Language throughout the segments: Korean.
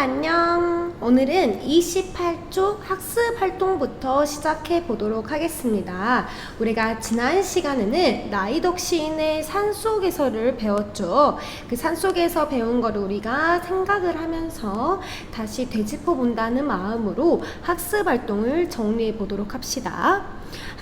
안녕. 오늘은 28조 학습 활동부터 시작해 보도록 하겠습니다. 우리가 지난 시간에는 나이덕 시인의 산속에서를 배웠죠. 그 산속에서 배운 거를 우리가 생각을 하면서 다시 되짚어 본다는 마음으로 학습 활동을 정리해 보도록 합시다.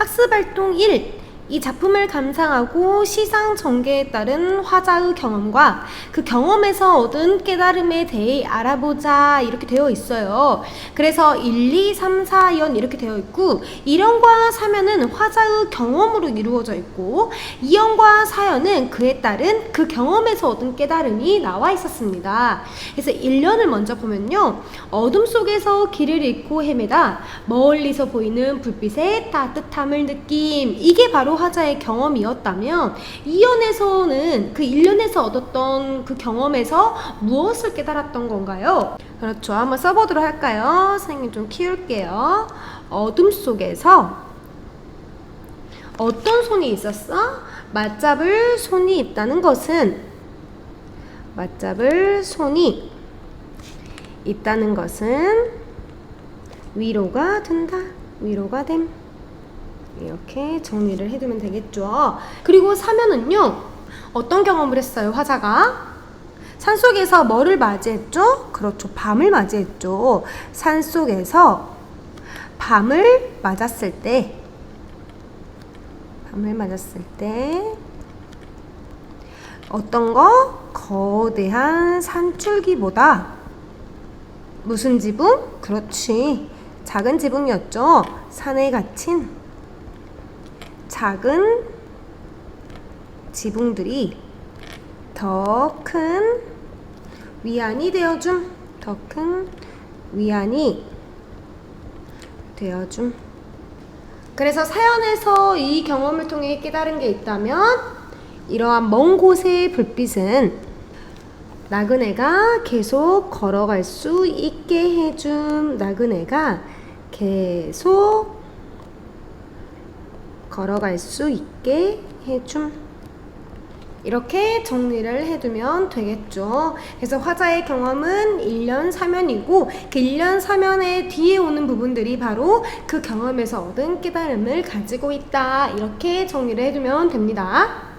학습 활동 1. 이 작품을 감상하고 시상 전개에 따른 화자의 경험과 그 경험에서 얻은 깨달음에 대해 알아보자 이렇게 되어 있어요. 그래서 1, 2, 3, 4연 이렇게 되어 있고 1연과 3연은 화자의 경험으로 이루어져 있고 2연과 4연은 그에 따른 그 경험에서 얻은 깨달음이 나와 있었습니다. 그래서 1연을 먼저 보면요. 어둠 속에서 길을 잃고 헤매다 멀리서 보이는 불빛의 따뜻함을 느낌, 이게 바로 화자의 경험이었다면 2연에서는 그 1년에서 얻었던 그 경험에서 무엇을 깨달았던 건가요? 그렇죠. 한번 써보도록 할까요? 선생님 좀 키울게요. 어둠 속에서 어떤 손이 있었어? 맞잡을 손이 있다는 것은 위로가 된다. 위로가 됨. 이렇게 정리를 해두면 되겠죠. 그리고 3연은요. 어떤 경험을 했어요, 화자가? 산속에서 뭐를 맞이했죠? 그렇죠. 밤을 맞이했죠. 산속에서 밤을 맞았을 때 어떤 거? 거대한 산줄기보다 무슨 지붕? 그렇지. 작은 지붕이었죠. 산에 갇힌 작은 지붕들이 더 큰 위안이 되어줌. 그래서 사연에서 이 경험을 통해 깨달은 게 있다면 이러한 먼 곳의 불빛은 나그네가 계속 걸어갈 수 있게 해줌. 이렇게 정리를 해두면 되겠죠. 그래서 화자의 경험은 1년 3연이고 그 1년 3연의 뒤에 오는 부분들이 바로 그 경험에서 얻은 깨달음을 가지고 있다. 이렇게 정리를 해두면 됩니다.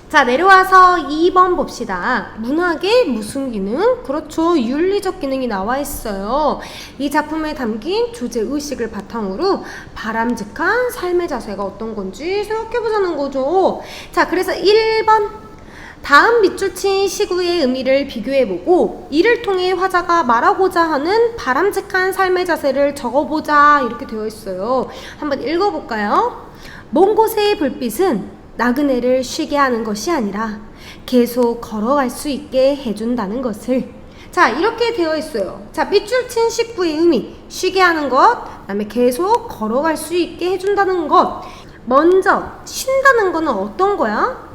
자, 내려와서 2번 봅시다. 문학의 무슨 기능? 그렇죠. 윤리적 기능이 나와 있어요. 이 작품에 담긴 주제의식을 바탕으로 바람직한 삶의 자세가 어떤 건지 생각해보자는 거죠. 자, 그래서 1번. 다음 밑줄 친 시구의 의미를 비교해보고 이를 통해 화자가 말하고자 하는 바람직한 삶의 자세를 적어보자 이렇게 되어 있어요. 한번 읽어볼까요? 먼 곳의 불빛은 나그네를 쉬게 하는 것이 아니라 계속 걸어갈 수 있게 해준다는 것을. 자, 이렇게 되어 있어요. 자, 밑줄 친 식구의 의미, 쉬게 하는 것, 그 다음에 계속 걸어갈 수 있게 해준다는 것. 먼저 쉰다는 거는 어떤 거야?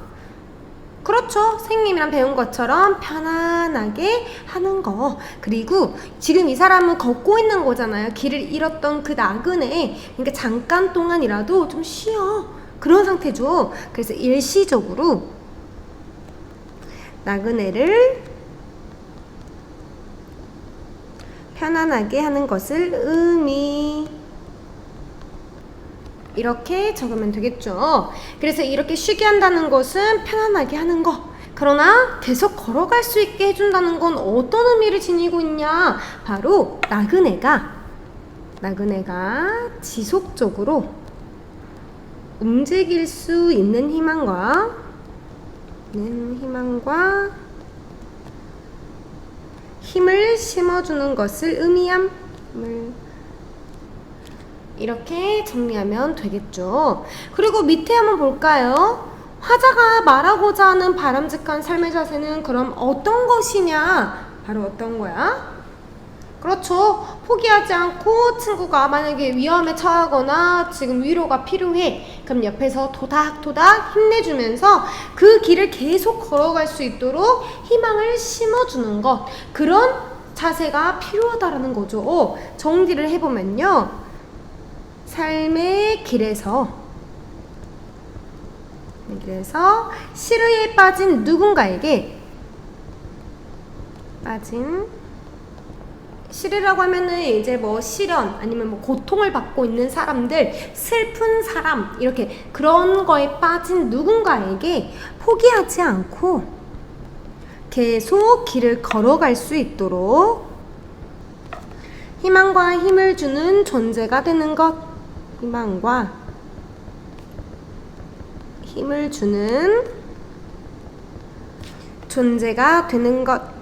그렇죠. 선생님이랑 배운 것처럼 편안하게 하는 거. 그리고 지금 이 사람은 걷고 있는 거잖아요. 길을 잃었던 그 나그네, 그러니까 잠깐 동안이라도 좀 쉬어, 그런 상태죠. 그래서 일시적으로 나그네를 편안하게 하는 것을 의미, 이렇게 적으면 되겠죠. 그래서 이렇게 쉬게 한다는 것은 편안하게 하는 거. 그러나 계속 걸어갈 수 있게 해준다는 건 어떤 의미를 지니고 있냐? 바로 나그네가 지속적으로 움직일 수 있는 희망과 힘을 심어주는 것을 의미함. 이렇게 정리하면 되겠죠. 그리고 밑에 한번 볼까요? 화자가 말하고자 하는 바람직한 삶의 자세는 그럼 어떤 것이냐? 바로 어떤 거야? 그렇죠. 포기하지 않고 친구가 만약에 위험에 처하거나 지금 위로가 필요해. 그럼 옆에서 토닥토닥 힘내주면서 그 길을 계속 걸어갈 수 있도록 희망을 심어주는 것. 그런 자세가 필요하다라는 거죠. 정리를 해보면요. 삶의 길에서 시르에 빠진 누군가에게 시리라고 하면은 이제 뭐 시련 아니면 뭐 고통을 받고 있는 사람들, 슬픈 사람, 이렇게 그런 거에 빠진 누군가에게 포기하지 않고 계속 길을 걸어갈 수 있도록 희망과 힘을 주는 존재가 되는 것. 희망과 힘을 주는 존재가 되는 것.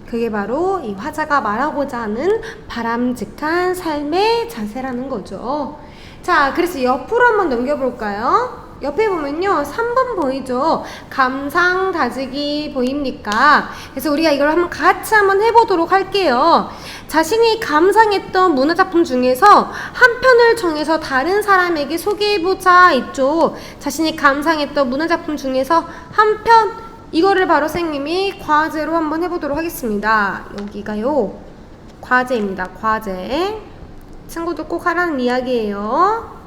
그게 바로 이 화자가 말하고자 하는 바람직한 삶의 자세라는 거죠. 자, 그래서 옆으로 한번 넘겨볼까요? 옆에 보면요, 3번 보이죠? 감상 다지기 보입니까? 그래서 우리가 이걸 한번 같이 한번 해보도록 할게요. 자신이 감상했던 문화작품 중에서 한 편을 정해서 다른 사람에게 소개해보자 있죠. 자신이 감상했던 문화작품 중에서 한 편, 이거를 바로 선생님이 과제로 한번 해보도록 하겠습니다. 여기가요, 과제입니다. 과제. 친구들 꼭 하라는 이야기예요.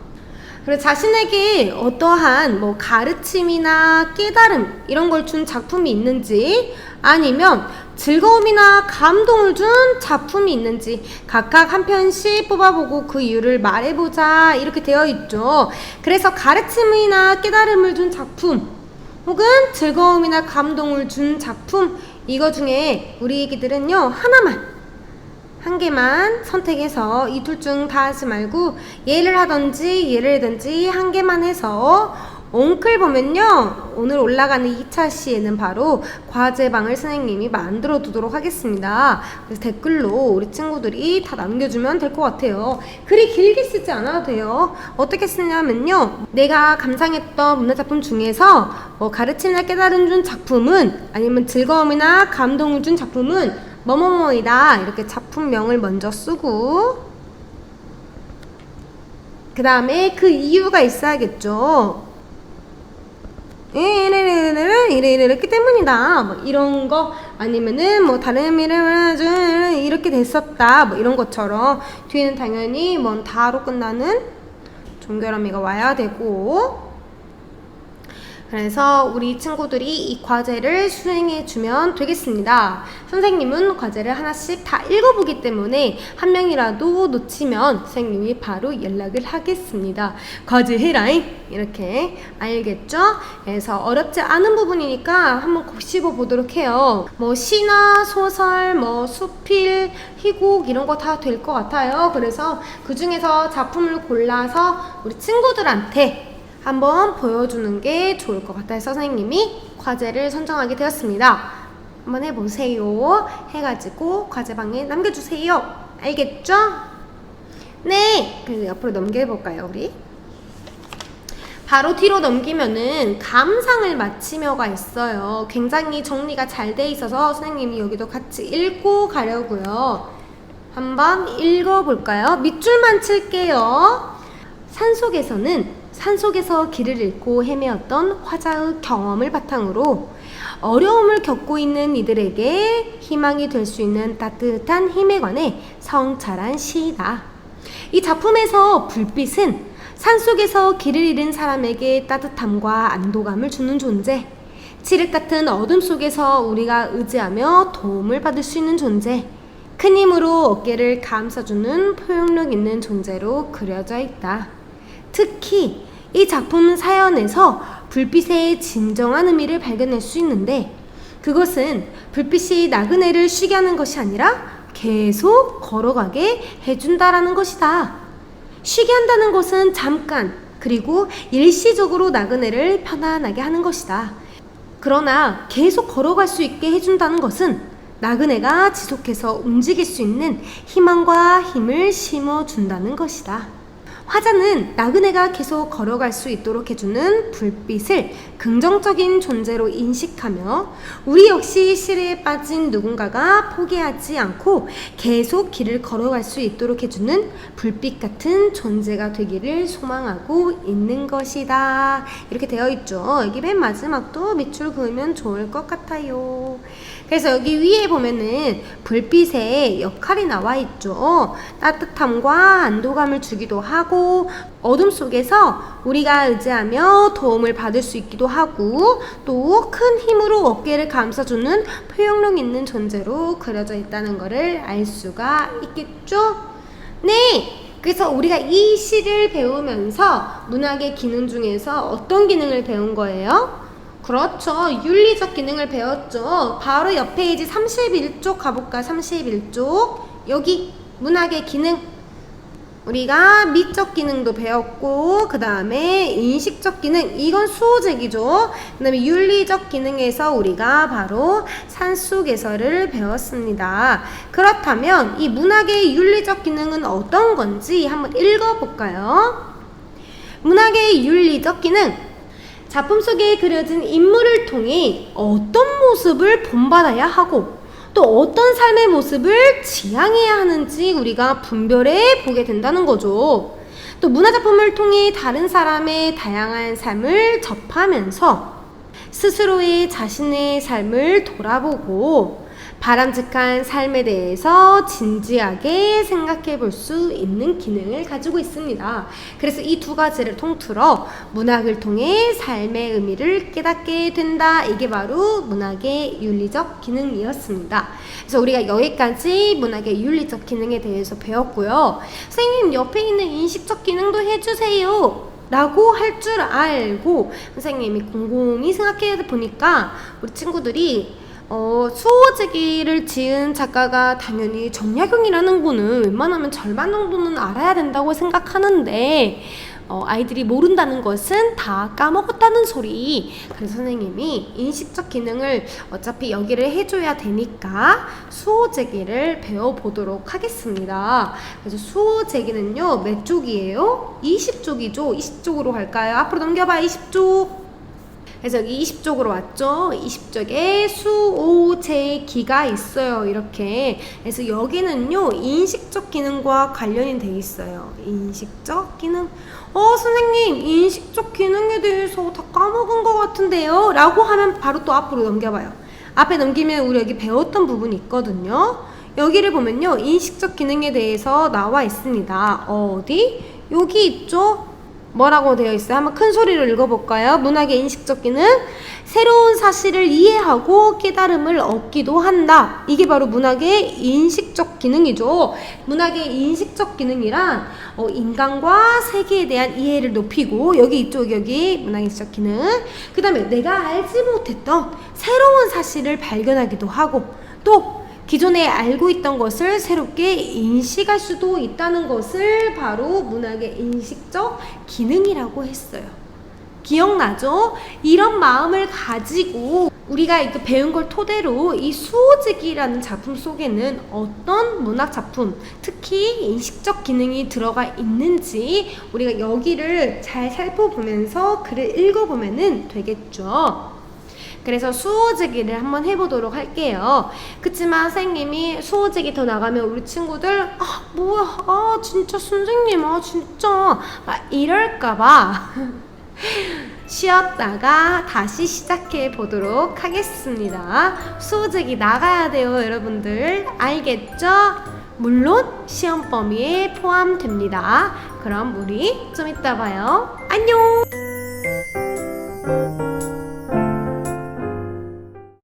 그래서 자신에게 어떠한 뭐 가르침이나 깨달음 이런 걸 준 작품이 있는지, 아니면 즐거움이나 감동을 준 작품이 있는지 각각 한 편씩 뽑아보고 그 이유를 말해보자 이렇게 되어 있죠. 그래서 가르침이나 깨달음을 준 작품 혹은 즐거움이나 감동을 준 작품, 이거 중에 우리 애기들은요, 하나만, 한 개만 선택해서 이 둘 중 다 하지 말고 얘를 하든지 얘를 하든지 한 개만 해서, 옹클 보면요, 오늘 올라가는 2차 시에는 바로 과제방을 선생님이 만들어 두도록 하겠습니다. 그래서 댓글로 우리 친구들이 다 남겨주면 될 것 같아요. 글이 길게 쓰지 않아도 돼요. 어떻게 쓰냐면요, 내가 감상했던 문화작품 중에서 가르침이나 깨달음 준 작품은, 아니면 즐거움이나 감동을 준 작품은 뭐뭐뭐이다, 이렇게 작품명을 먼저 쓰고 그 다음에 그 이유가 있어야겠죠. 이렇게 때문이다, 뭐 이런 거, 아니면은 뭐 다른 이름을 이렇게 됐었다, 뭐 이런 것처럼 뒤에는 당연히 뭔 다로 끝나는 종결어미가 와야 되고. 그래서 우리 친구들이 이 과제를 수행해 주면 되겠습니다. 선생님은 과제를 하나씩 다 읽어보기 때문에 한 명이라도 놓치면 선생님이 바로 연락을 하겠습니다. 과제 해라잉, 이렇게. 알겠죠? 그래서 어렵지 않은 부분이니까 한번 곱씹어 보도록 해요. 뭐 시나 소설, 뭐 수필, 희곡 이런 거 다 될 것 같아요. 그래서 그 중에서 작품을 골라서 우리 친구들한테 한번 보여주는 게 좋을 것 같아요. 선생님이 과제를 선정하게 되었습니다. 한번 해보세요. 해가지고 과제방에 남겨주세요. 알겠죠? 네, 그래서 옆으로 넘겨볼까요, 우리? 바로 뒤로 넘기면은 감상을 마치며가 있어요. 굉장히 정리가 잘 돼 있어서 선생님이 여기도 같이 읽고 가려고요. 한번 읽어볼까요? 밑줄만 칠게요. 산속에서 길을 잃고 헤매었던 화자의 경험을 바탕으로 어려움을 겪고 있는 이들에게 희망이 될 수 있는 따뜻한 힘에 관해 성찰한 시이다. 이 작품에서 불빛은 산속에서 길을 잃은 사람에게 따뜻함과 안도감을 주는 존재, 칠흑 같은 어둠 속에서 우리가 의지하며 도움을 받을 수 있는 존재, 큰 힘으로 어깨를 감싸주는 포용력 있는 존재로 그려져 있다. 특히 이 작품 사연에서 불빛의 진정한 의미를 발견할 수 있는데, 그것은 불빛이 나그네를 쉬게 하는 것이 아니라 계속 걸어가게 해준다라는 것이다. 쉬게 한다는 것은 잠깐, 그리고 일시적으로 나그네를 편안하게 하는 것이다. 그러나 계속 걸어갈 수 있게 해준다는 것은 나그네가 지속해서 움직일 수 있는 희망과 힘을 심어준다는 것이다. 화자는 나그네가 계속 걸어갈 수 있도록 해주는 불빛을 긍정적인 존재로 인식하며 우리 역시 시리에 빠진 누군가가 포기하지 않고 계속 길을 걸어갈 수 있도록 해주는 불빛 같은 존재가 되기를 소망하고 있는 것이다. 이렇게 되어 있죠. 여기 맨 마지막도 밑줄 그으면 좋을 것 같아요. 그래서 여기 위에 보면은 불빛의 역할이 나와 있죠. 따뜻함과 안도감을 주기도 하고 하고 어둠 속에서 우리가 의지하며 도움을 받을 수 있기도 하고 또 큰 힘으로 어깨를 감싸주는 포용력 있는 존재로 그려져 있다는 것을 알 수가 있겠죠? 네! 그래서 우리가 이 시를 배우면서 문학의 기능 중에서 어떤 기능을 배운 거예요? 그렇죠. 윤리적 기능을 배웠죠. 바로 옆 페이지 31쪽 가볼까? 31쪽. 여기 문학의 기능. 우리가 미적 기능도 배웠고 그 다음에 인식적 기능, 이건 수호제기죠. 그 다음에 윤리적 기능에서 우리가 바로 산수개설을 배웠습니다. 그렇다면 이 문학의 윤리적 기능은 어떤 건지 한번 읽어볼까요? 문학의 윤리적 기능, 작품 속에 그려진 인물을 통해 어떤 모습을 본받아야 하고 또 어떤 삶의 모습을 지향해야 하는지 우리가 분별해 보게 된다는 거죠. 또 문화작품을 통해 다른 사람의 다양한 삶을 접하면서 스스로의 자신의 삶을 돌아보고 바람직한 삶에 대해서 진지하게 생각해 볼 수 있는 기능을 가지고 있습니다. 그래서 이 두 가지를 통틀어 문학을 통해 삶의 의미를 깨닫게 된다. 이게 바로 문학의 윤리적 기능이었습니다. 그래서 우리가 여기까지 문학의 윤리적 기능에 대해서 배웠고요. 선생님, 옆에 있는 인식적 기능도 해주세요 라고 할 줄 알고 선생님이 곰곰이 생각해 보니까 우리 친구들이 수호제기를 지은 작가가 당연히 정약용이라는 거는 웬만하면 절반 정도는 알아야 된다고 생각하는데 아이들이 모른다는 것은 다 까먹었다는 소리. 그래서 선생님이 인식적 기능을 어차피 여기를 해줘야 되니까 수호제기를 배워보도록 하겠습니다. 그래서 수호제기는요 몇 쪽이에요? 20쪽이죠. 20쪽으로 갈까요? 앞으로 넘겨봐. 20쪽. 그래서 여기 20쪽으로 왔죠. 20쪽에 수호제기가 있어요. 이렇게. 그래서 여기는요 인식적 기능과 관련이 돼 있어요. 인식적 기능. 선생님, 인식적 기능에 대해서 다 까먹은 것 같은데요 라고 하면 바로 또 앞으로 넘겨봐요. 앞에 넘기면 우리 여기 배웠던 부분이 있거든요. 여기를 보면요 인식적 기능에 대해서 나와 있습니다. 어디? 여기 있죠. 뭐라고 되어 있어요? 한번 큰 소리로 읽어볼까요? 문학의 인식적 기능, 새로운 사실을 이해하고 깨달음을 얻기도 한다. 이게 바로 문학의 인식적 기능이죠. 문학의 인식적 기능이란 인간과 세계에 대한 이해를 높이고, 여기 이쪽 여기 문학의 인식적 기능, 그 다음에 내가 알지 못했던 새로운 사실을 발견하기도 하고, 또 기존에 알고 있던 것을 새롭게 인식할 수도 있다는 것을 바로 문학의 인식적 기능이라고 했어요. 기억나죠? 이런 마음을 가지고 우리가 이거 배운 걸 토대로 이 수호제기라는 작품 속에는 어떤 문학 작품, 특히 인식적 기능이 들어가 있는지 우리가 여기를 잘 살펴보면서 글을 읽어보면 되겠죠. 그래서 수호제기를 한번 해보도록 할게요. 그치만 선생님이 수호제기 더 나가면 우리 친구들 뭐야 진짜 선생님 진짜 이럴까봐 쉬었다가 다시 시작해 보도록 하겠습니다. 수호제기 나가야 돼요, 여러분들. 알겠죠? 물론 시험 범위에 포함됩니다. 그럼 우리 좀 이따 봐요. 안녕.